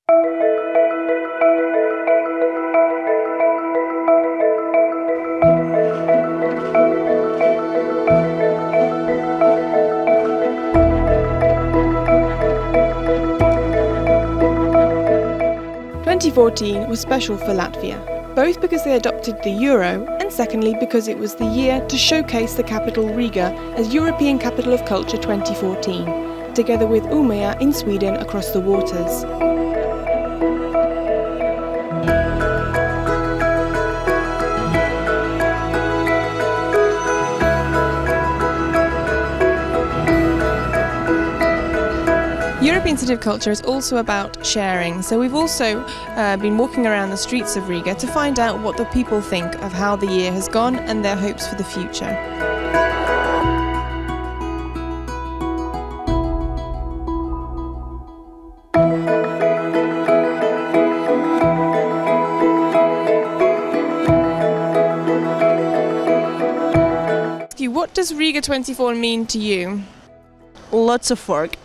2014 was special for Latvia, both because they adopted the euro and secondly because it was the year to showcase the capital Riga as European Capital of Culture 2014, together with Umeå in Sweden across the waters. European City of Culture is also about sharing, so we've also been walking around the streets of Riga to find out what the people think of how the year has gone and their hopes for the future. What does Riga 24 mean to you? Lots of work.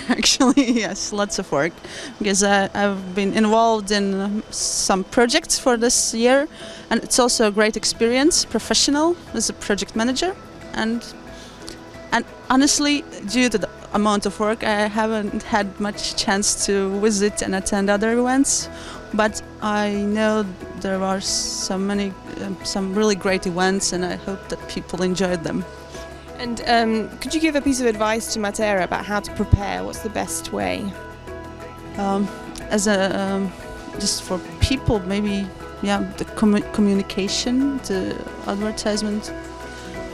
Actually, yes, lots of work, because I've been involved in some projects for this year, and it's also a great experience, professional as a project manager, and honestly, due to the amount of work, I haven't had much chance to visit and attend other events, but I know there are some really great events, and I hope that people enjoyed them. And could you give a piece of advice to Matera about how to prepare? What's the best way? Just for people, maybe, yeah, the communication, the advertisement,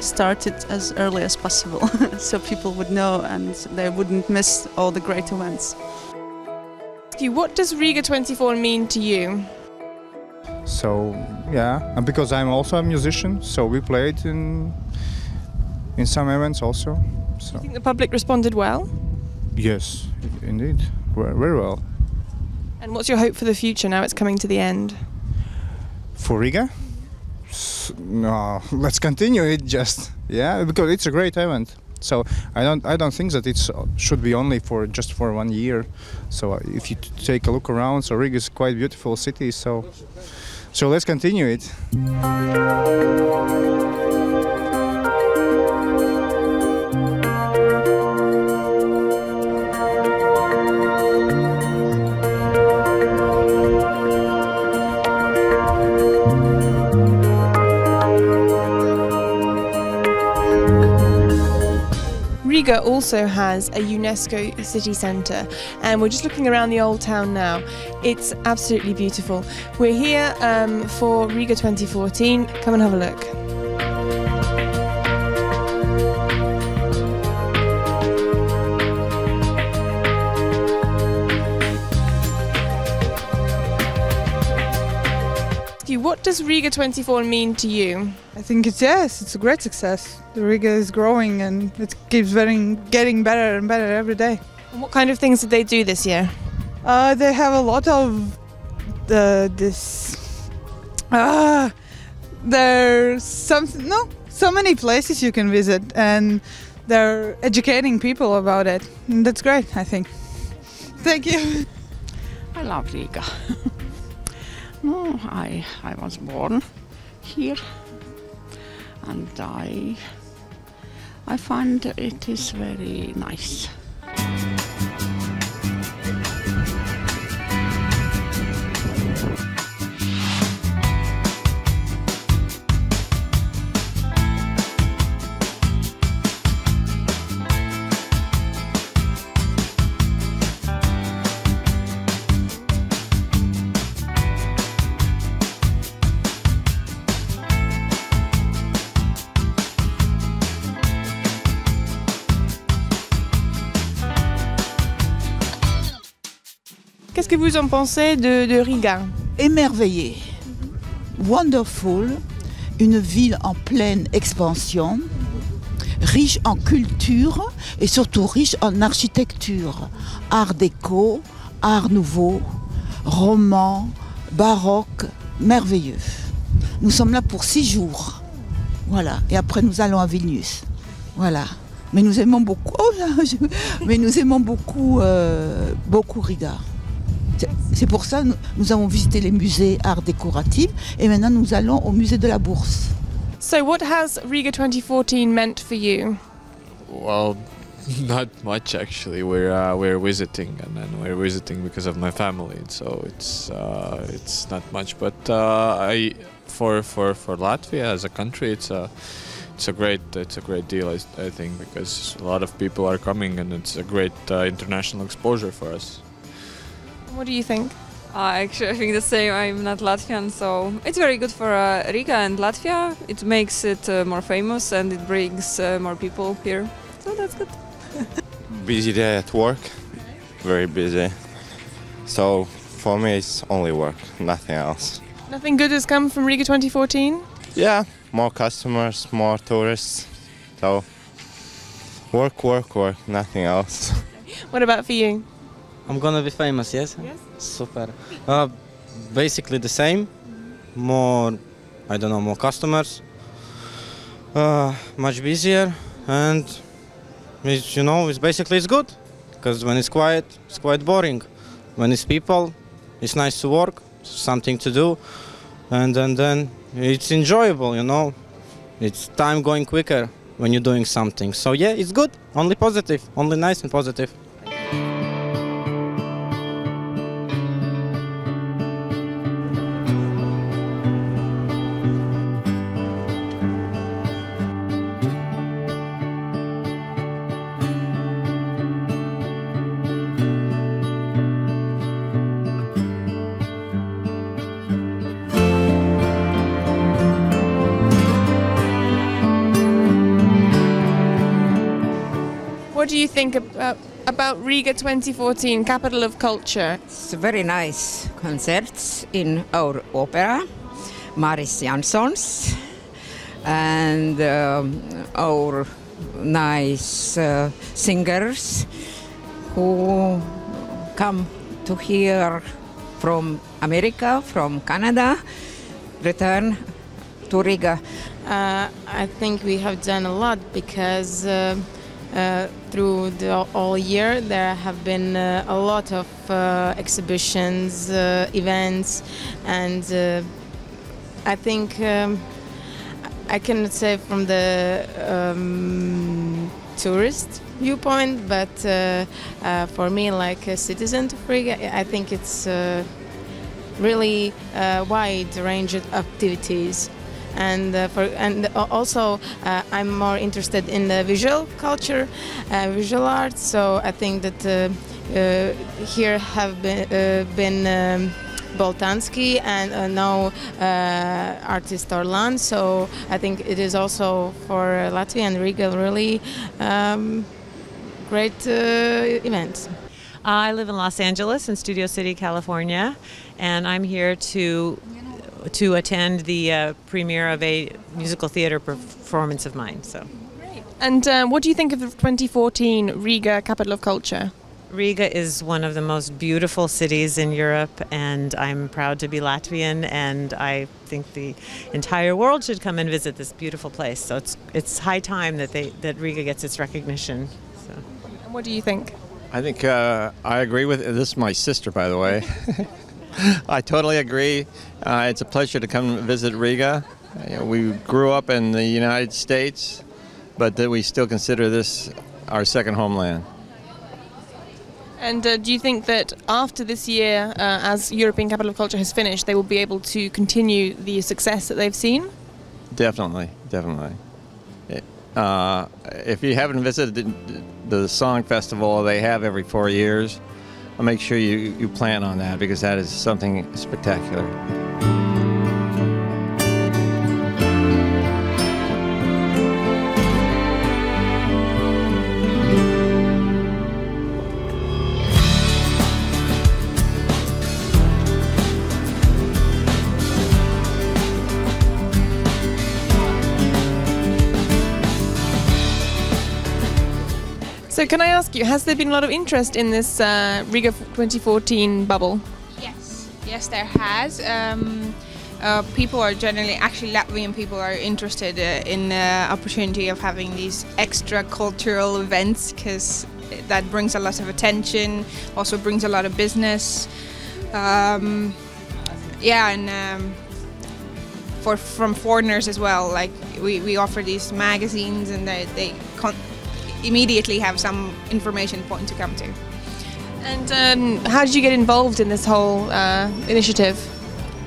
started as early as possible, so people would know and they wouldn't miss all the great events. What does Riga 24 mean to you? So, yeah, and because I'm also a musician, so we played in some events also. So. Do you think the public responded well? Yes, indeed, very well. And what's your hope for the future now it's coming to the end? For Riga? No, let's continue it just, yeah, because it's a great event. So I don't think that it should be only just for 1 year. So if you take a look around, so Riga is quite a beautiful city. So let's continue it. Riga also has a UNESCO city centre, and we're just looking around the old town now. It's absolutely beautiful. We're here for Riga 2014. Come and have a look. What does Riga 24 mean to you? I think it's a great success. The Riga is growing and it keeps getting better and better every day. And what kind of things did they do this year? They have a lot of there's so many places you can visit, and they're educating people about it. And that's great, I think. Thank you. I love Riga. No, I was born here, and I find it is very nice. Qu'est-ce que vous en pensez de Riga? Émerveillé, wonderful, une ville en pleine expansion, riche en culture et surtout riche en architecture, art déco, art nouveau, roman, baroque, merveilleux. Nous sommes là pour 6 jours, voilà, et après nous allons à Vilnius, voilà. Mais nous aimons beaucoup, beaucoup Riga. C'est pour ça que nous avons visité les musées art décoratifs et maintenant nous allons au musée de la Bourse. So what has Riga 2014 meant for you? Well, not much actually. We're visiting, and then we're visiting because of my family. So it's not much. But for Latvia as a country, it's a great deal. I think, because a lot of people are coming, and it's a great international exposure for us. What do you think? Actually, I think the same. I'm not Latvian, so it's very good for Riga and Latvia. It makes it more famous, and it brings more people here. So that's good. Busy day at work, very busy. So for me, it's only work, nothing else. Nothing good has come from Riga 2014? Yeah, more customers, more tourists. So work, work, work, nothing else. What about for you? I'm gonna be famous, yes? Yes. Super. Basically the same. More, I don't know, more customers. Much busier, and it's basically it's good. Because when it's quiet, it's quite boring. When it's people, it's nice to work, something to do, and then it's enjoyable. It's time going quicker when you're doing something. So yeah, it's good. Only positive, only nice and positive. What do you think about Riga 2014, Capital of Culture? It's very nice concerts in our opera, Maris Jansson's, and our nice singers who come to here from America, from Canada, return to Riga. I think we have done a lot because through the all year there have been a lot of exhibitions, events, and I think I cannot say from the tourist viewpoint, but for me, like a citizen of Riga, I think it's really wide range of activities. And also I'm more interested in the visual culture, visual arts. So I think that here have been Boltanski and now artist Orlan. So I think it is also for Latvia and Riga really great event. I live in Los Angeles, in Studio City, California, and I'm here to attend the premiere of a musical theater performance of mine. So, great. And what do you think of the 2014 Riga Capital of Culture? Riga is one of the most beautiful cities in Europe, and I'm proud to be Latvian, and I think the entire world should come and visit this beautiful place. So it's high time that Riga gets its recognition. So. And what do you think? I think I agree with this. Is my sister, by the way. I totally agree. It's a pleasure to come visit Riga. We grew up in the United States, but that we still consider this our second homeland. And do you think that after this year, as European Capital of Culture has finished, they will be able to continue the success that they've seen? Definitely, definitely. If you haven't visited the Song Festival they have every 4 years, I'll make sure you plan on that, because that is something spectacular. So can I ask you, has there been a lot of interest in this Riga 2014 bubble? Yes, there has. People are generally, actually Latvian people are interested in the opportunity of having these extra cultural events, because that brings a lot of attention, also brings a lot of business. Yeah, and from foreigners as well. Like we offer these magazines, and they immediately have some information point to come to. And how did you get involved in this whole initiative?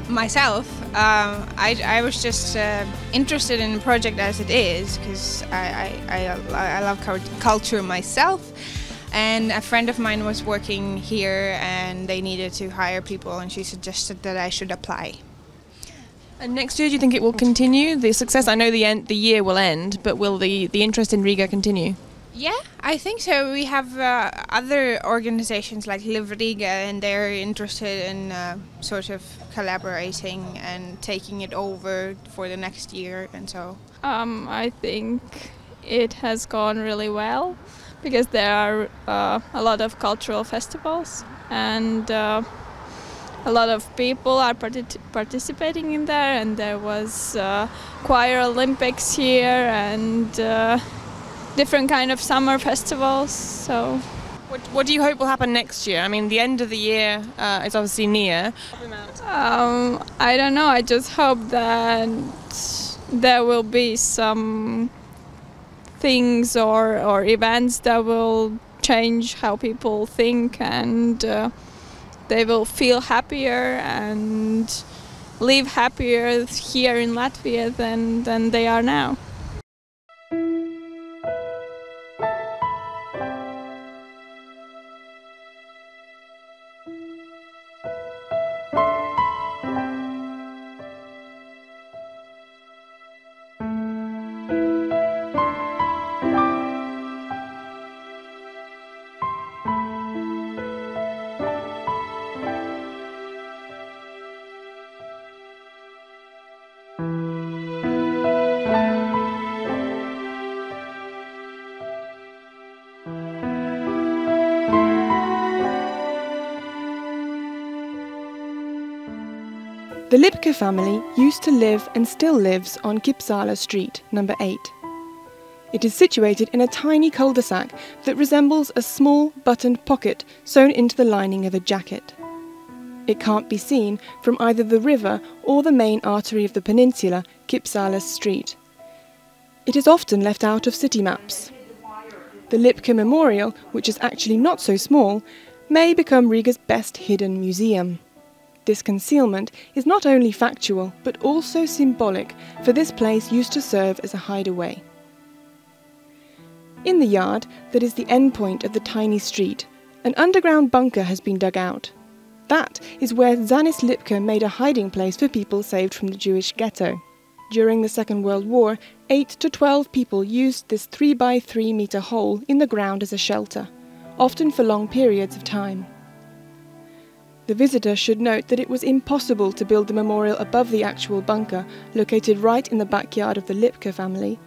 Myself, I was just interested in the project as it is, because I love culture myself, and a friend of mine was working here and they needed to hire people, and she suggested that I should apply. And next year, do you think it will continue? The success, I know the year will end, but will the interest in Riga continue? Yeah, I think so. We have other organizations like Live Riga, and they're interested in sort of collaborating and taking it over for the next year, and so. I think it has gone really well, because there are a lot of cultural festivals, and a lot of people are participating in there, and there was choir Olympics here, and different kind of summer festivals. So, what do you hope will happen next year? I mean, the end of the year is obviously near. I don't know. I just hope that there will be some things or events that will change how people think, and they will feel happier and live happier here in Latvia than they are now. The Lipka family used to live and still lives on Kipsala Street, number 8. It is situated in a tiny cul-de-sac that resembles a small buttoned pocket sewn into the lining of a jacket. It can't be seen from either the river or the main artery of the peninsula, Kipsala Street. It is often left out of city maps. The Lipka Memorial, which is actually not so small, may become Riga's best hidden museum. This concealment is not only factual, but also symbolic, for this place used to serve as a hideaway. In the yard, that is the end point of the tiny street, an underground bunker has been dug out. That is where Zanis Lipka made a hiding place for people saved from the Jewish ghetto. During the Second World War, 8 to 12 people used this 3 by 3 meter hole in the ground as a shelter, often for long periods of time. The visitor should note that it was impossible to build the memorial above the actual bunker, located right in the backyard of the Lipka family.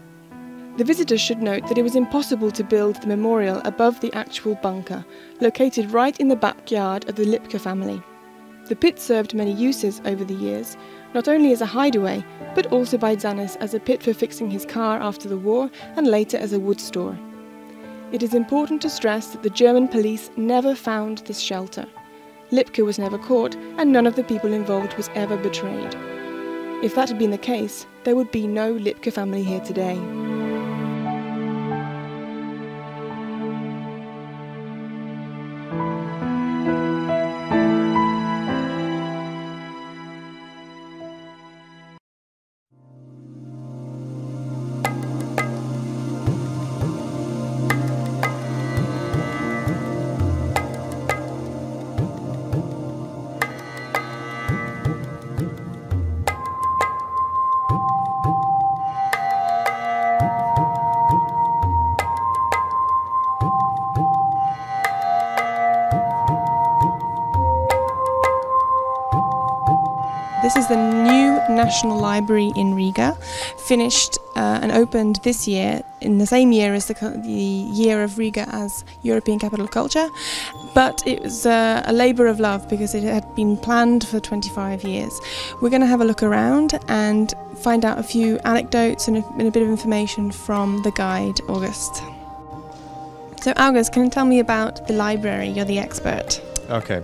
The visitor should note that it was impossible to build the memorial above the actual bunker, located right in the backyard of the Lipka family. The pit served many uses over the years, not only as a hideaway, but also by Zanis as a pit for fixing his car after the war, and later as a wood store. It is important to stress that the German police never found this shelter. Lipka was never caught, and none of the people involved was ever betrayed. If that had been the case, there would be no Lipka family here today. This is the new National Library in Riga, finished and opened this year, in the same year as the year of Riga as European Capital of Culture, but it was a labour of love because it had been planned for 25 years. We're going to have a look around and find out a few anecdotes and a bit of information from the guide, August. So August, can you tell me about the library? You're the expert. Okay.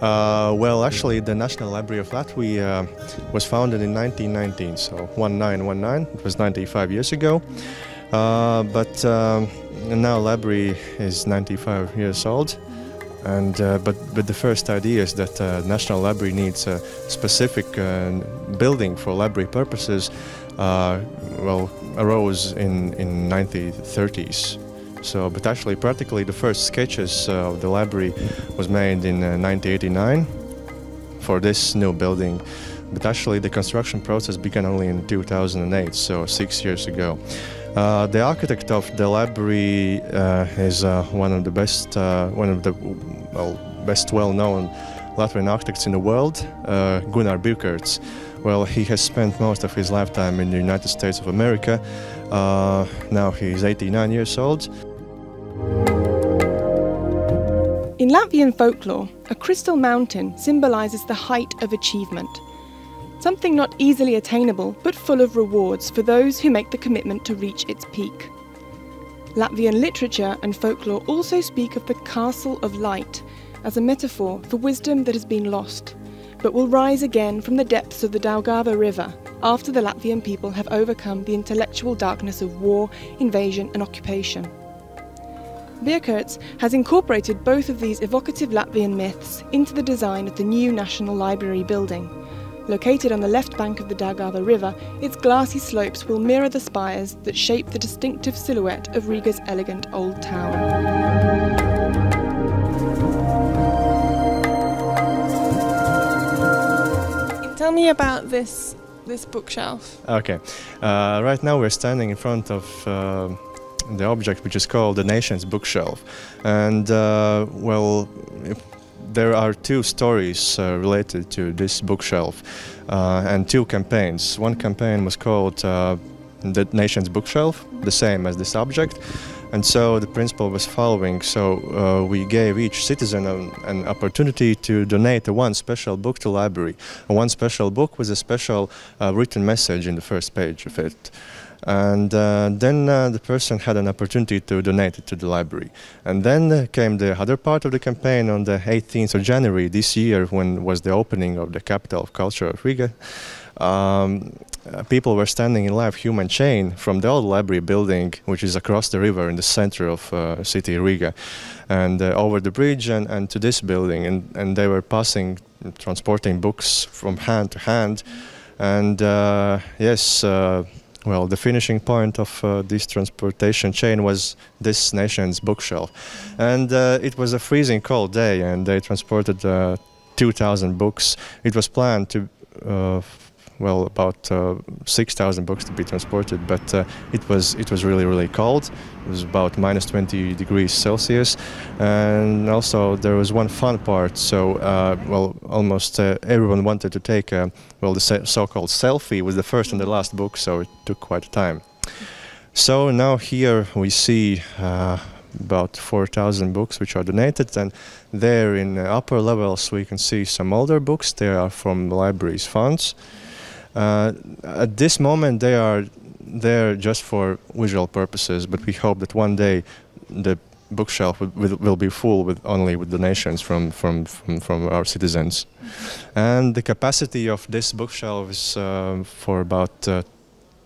Well, actually, the National Library of Latvia was founded in 1919, so 1919. It was 95 years ago. But now library is 95 years old. And but the first idea is that National Library needs a specific building for library purposes. Well, arose in 1930s. So, but actually, practically, the first sketches of the library was made in 1989 for this new building. But actually, the construction process began only in 2008, so 6 years ago. The architect of the library is one of the best well-known Latvian architects in the world, Gunnar Birkerts. Well, he has spent most of his lifetime in the United States of America. Now he's 89 years old. In Latvian folklore, a crystal mountain symbolises the height of achievement. Something not easily attainable, but full of rewards for those who make the commitment to reach its peak. Latvian literature and folklore also speak of the Castle of Light as a metaphor for wisdom that has been lost, but will rise again from the depths of the Daugava River after the Latvian people have overcome the intellectual darkness of war, invasion and occupation. Birkerts has incorporated both of these evocative Latvian myths into the design of the new National Library building. Located on the left bank of the Daugava River, its glassy slopes will mirror the spires that shape the distinctive silhouette of Riga's elegant old town. Tell me about this bookshelf. Okay, right now we're standing in front of the object which is called the Nation's Bookshelf, and well, there are two stories related to this bookshelf and two campaigns. One campaign was called the Nation's Bookshelf, the same as this object, and so the principle was following. So we gave each citizen an opportunity to donate one special book to library, one special book with a special written message in the first page of it. And then the person had an opportunity to donate it to the library. And then came the other part of the campaign on the 18th of January this year, when was the opening of the capital of culture of Riga. People were standing in live human chain from the old library building, which is across the river in the center of city Riga, and over the bridge and to this building. And they were passing, transporting books from hand to hand. And yes, well, the finishing point of this transportation chain was this Nation's Bookshelf. And it was a freezing cold day, and they transported 2,000 books. It was planned to, well, about 6,000 books to be transported, but it was really, really cold. It was about -20 degrees Celsius. And also there was one fun part. So, well, almost everyone wanted to take well, the so-called selfie with the first and the last book, so it took quite a time. So now here we see about 4,000 books which are donated, and there in the upper levels we can see some older books. They are from the library's funds. At this moment they are there just for visual purposes, but we hope that one day the bookshelf will be full with only with donations from our citizens. And the capacity of this bookshelf is for about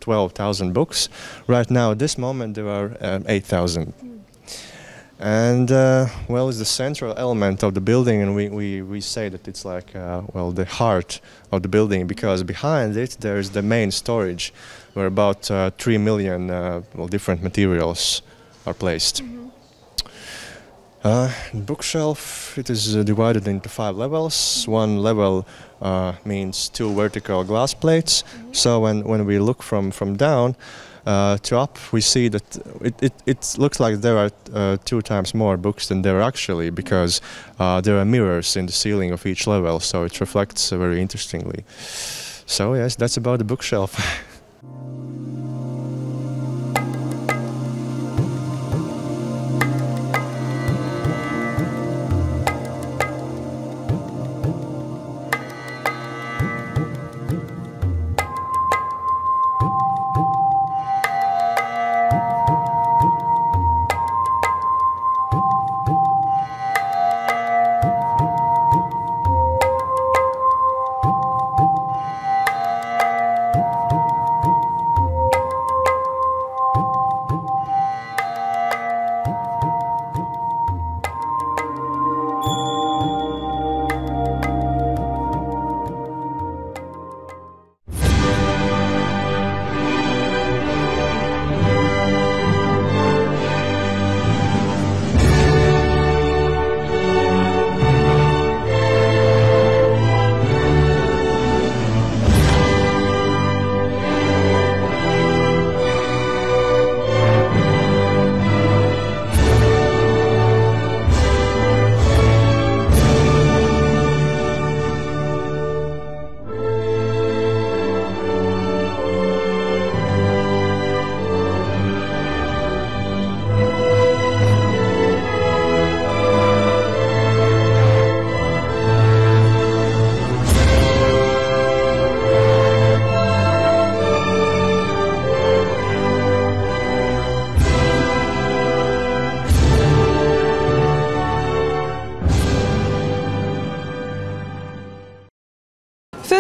12,000 books. Right now at this moment there are 8,000. And well, it's the central element of the building, and we say that it's like well, the heart of the building, because behind it there's the main storage where about 3 million well, different materials are placed. The bookshelf, it is divided into 5 levels. One level means 2 vertical glass plates. So when we look from down to up, we see that it looks like there are 2 times more books than there are actually, because there are mirrors in the ceiling of each level, so it reflects very interestingly. So yes, that's about the bookshelf.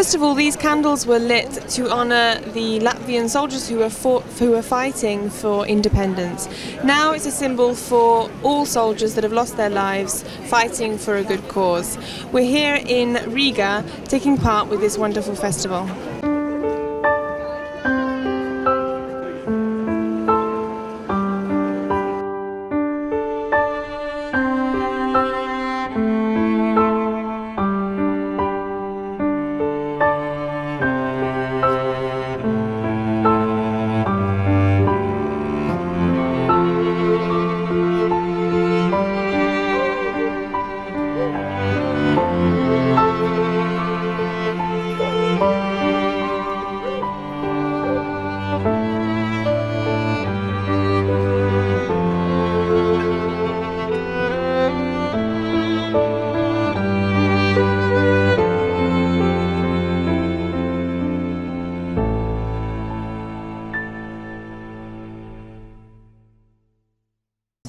First of all, these candles were lit to honour the Latvian soldiers who were fighting for independence. Now it's a symbol for all soldiers that have lost their lives fighting for a good cause. We're here in Riga taking part with this wonderful festival.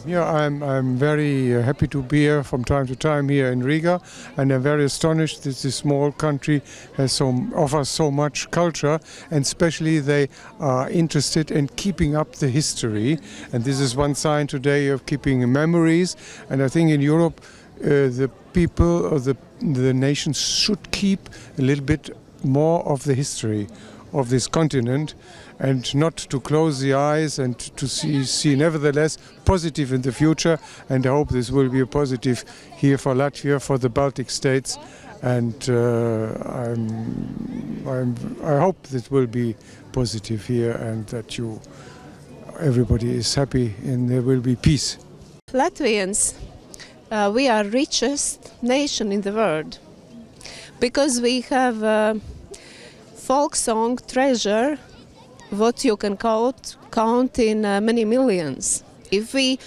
Yeah, I'm very happy to be here from time to time here in Riga, and I'm very astonished that this small country offers so much culture, and especially they are interested in keeping up the history. And this is one sign today of keeping memories. And I think in Europe, the people or the nations should keep a little bit more of the history of this continent, and not to close the eyes, and to see nevertheless positive in the future. And I hope this will be a positive here for Latvia, for the Baltic states, and I hope this will be positive here, and that everybody is happy and there will be peace. Latvians, we are richest nation in the world because we have folk song treasure, what you can count in many millions. If we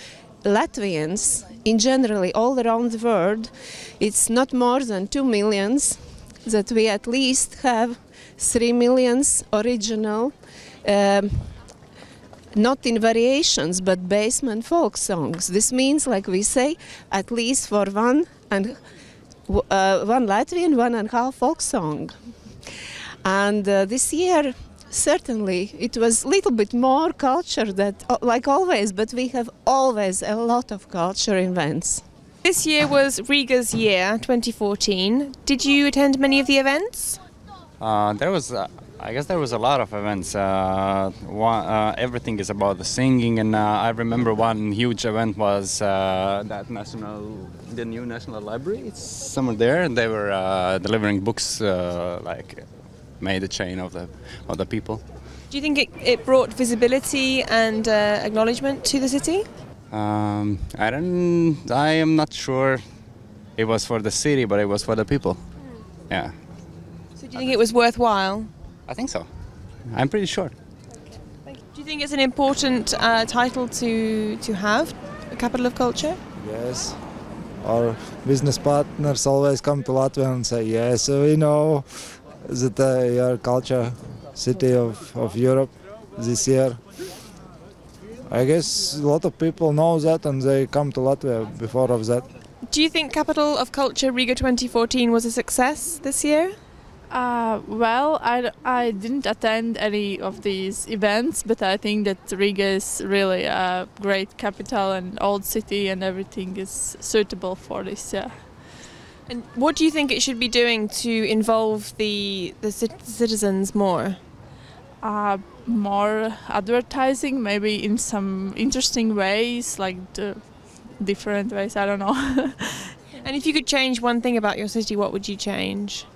Latvians, in generally all around the world, it's not more than 2 millions, that we at least have 3 millions original, not in variations, but basement folk songs. This means, like we say, at least for one Latvian, 1.5 folk song. And this year, certainly, it was a little bit more culture, like always, but we have always a lot of culture events. This year was Riga's year, 2014. Did you attend many of the events? I guess there was a lot of events. Everything is about the singing, and I remember one huge event was the new National Library. It's somewhere there, and they were delivering books made a chain of the people. Do you think it brought visibility and acknowledgement to the city? I am not sure it was for the city, but it was for the people. Yeah. So do you think it was worthwhile? I think so. I'm pretty sure. Do you think it's an important title to have, a capital of culture? Yes. Our business partners always come to Latvia and say, yes, we know that your culture city of Europe this year. I guess a lot of people know that, and they come to Latvia before of that. Do you think Capital of Culture Riga 2014 was a success this year? Well, I didn't attend any of these events, but I think that Riga is really a great capital and old city, and everything is suitable for this. Yeah. And what do you think it should be doing to involve the citizens more? More advertising, maybe in some interesting ways, like different ways, I don't know. And if you could change one thing about your city, what would you change?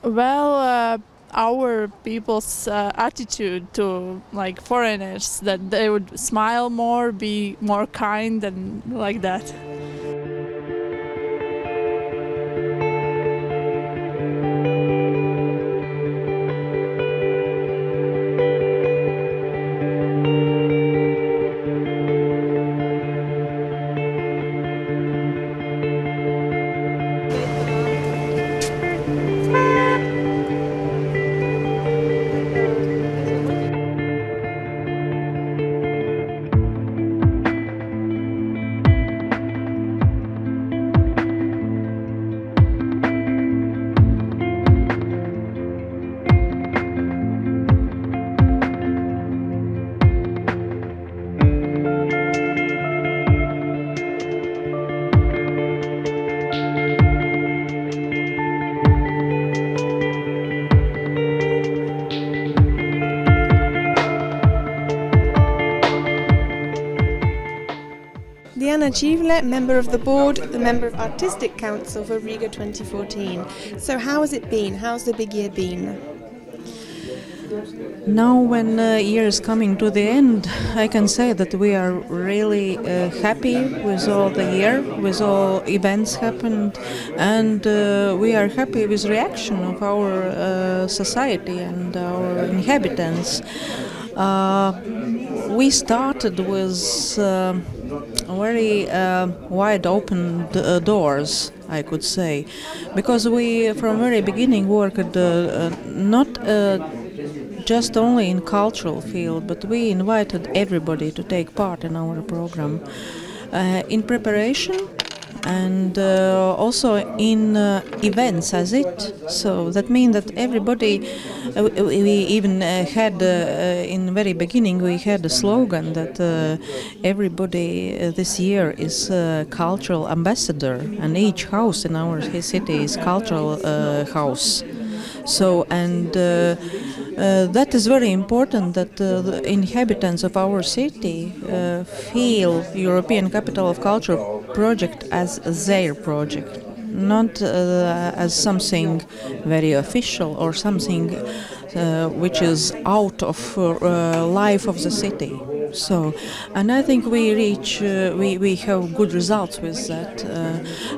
Well, our people's attitude to like foreigners, that they would smile more, be more kind, and like that. Anna Civile, member of the board, the member of Artistic Council for Riga 2014. So how has it been? How's the big year been? Now when the year is coming to the end, I can say that we are really happy with all the year, with all events happened, and we are happy with reaction of our society and our inhabitants. We started with very wide open doors, I could say, because we from very beginning worked not just only in cultural field, but we invited everybody to take part in our program in preparation and also in events as it. So that means that everybody, we even had in very beginning we had a slogan that everybody this year is a cultural ambassador, and each house in our city is cultural house. So and that is very important that the inhabitants of our city feel European Capital of Culture project as their project, not as something very official or something which is out of life of the city. So, and I think we reach, we have good results with that,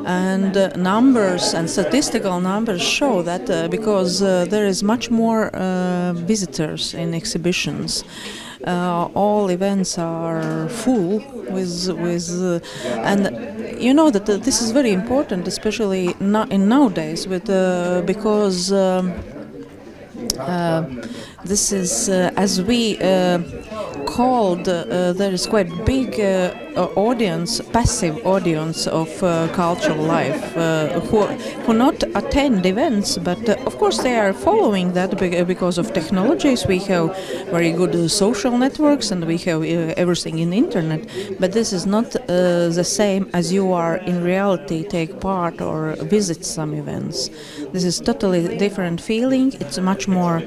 and numbers and statistical numbers show that because there is much more visitors in exhibitions. All events are full with and you know that this is very important, especially in nowadays with because this is as we called there is quite big audience, passive audience of cultural life who not attend events, but of course they are following that because of technologies. We have very good social networks and we have everything in the internet, but this is not the same as you are in reality take part or visit some events. This is totally different feeling. It's much more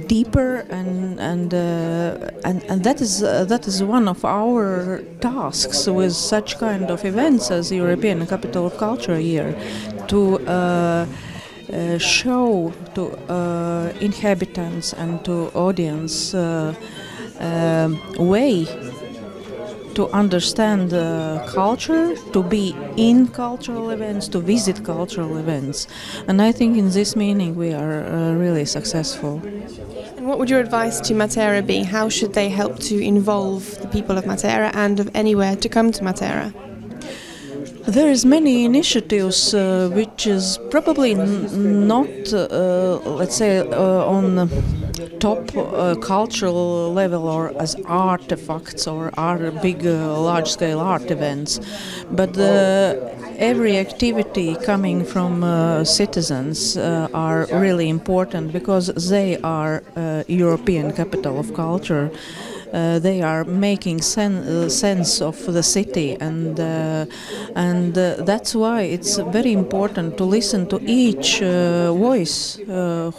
deeper, and that is one of our tasks with such kind of events as European Capital of Culture year, to show to inhabitants and to audience way to understand culture, to be in cultural events, to visit cultural events. And I think in this meaning we are really successful. And what would your advice to Matera be? How should they help to involve the people of Matera and of anywhere to come to Matera? There is many initiatives which is probably not, let's say, on top cultural level or as artifacts or big large-scale art events, but every activity coming from citizens are really important because they are European Capital of Culture. They are making sense of the city, and that's why it's very important to listen to each voice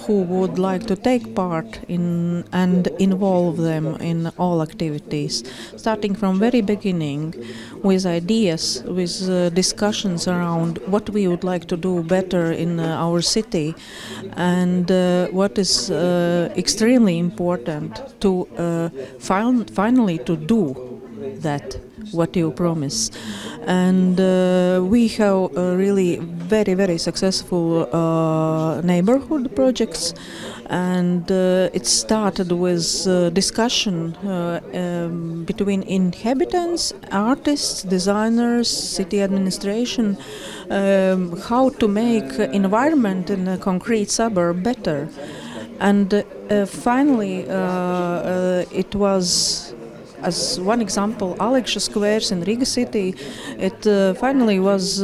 who would like to take part in and involve them in all activities, starting from very beginning with ideas, with discussions around what we would like to do better in our city, and what is extremely important to finally to do that what you promise. And we have really very successful neighborhood projects, and it started with discussion between inhabitants, artists, designers, city administration, how to make environment in a concrete suburb better. And finally it was, as one example, Aleksa Squares in Riga city. It finally was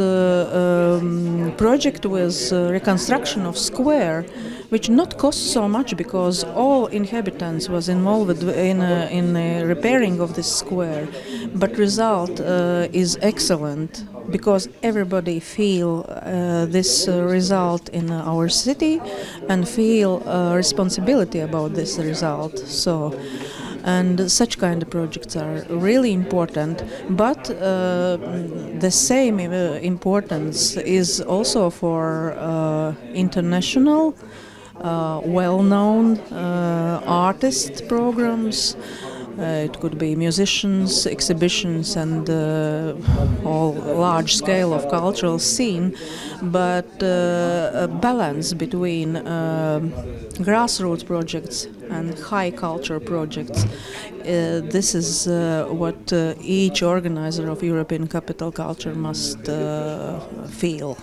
project with reconstruction of square, which not cost so much because all inhabitants was involved in repairing of this square. But result is excellent because everybody feel this result in our city and feel responsibility about this result. So. and such kind of projects are really important, but the same importance is also for international well-known artist programs. It could be musicians, exhibitions, and all large scale of cultural scene, but a balance between grassroots projects and high culture projects. This is what each organizer of European Capital Culture must feel.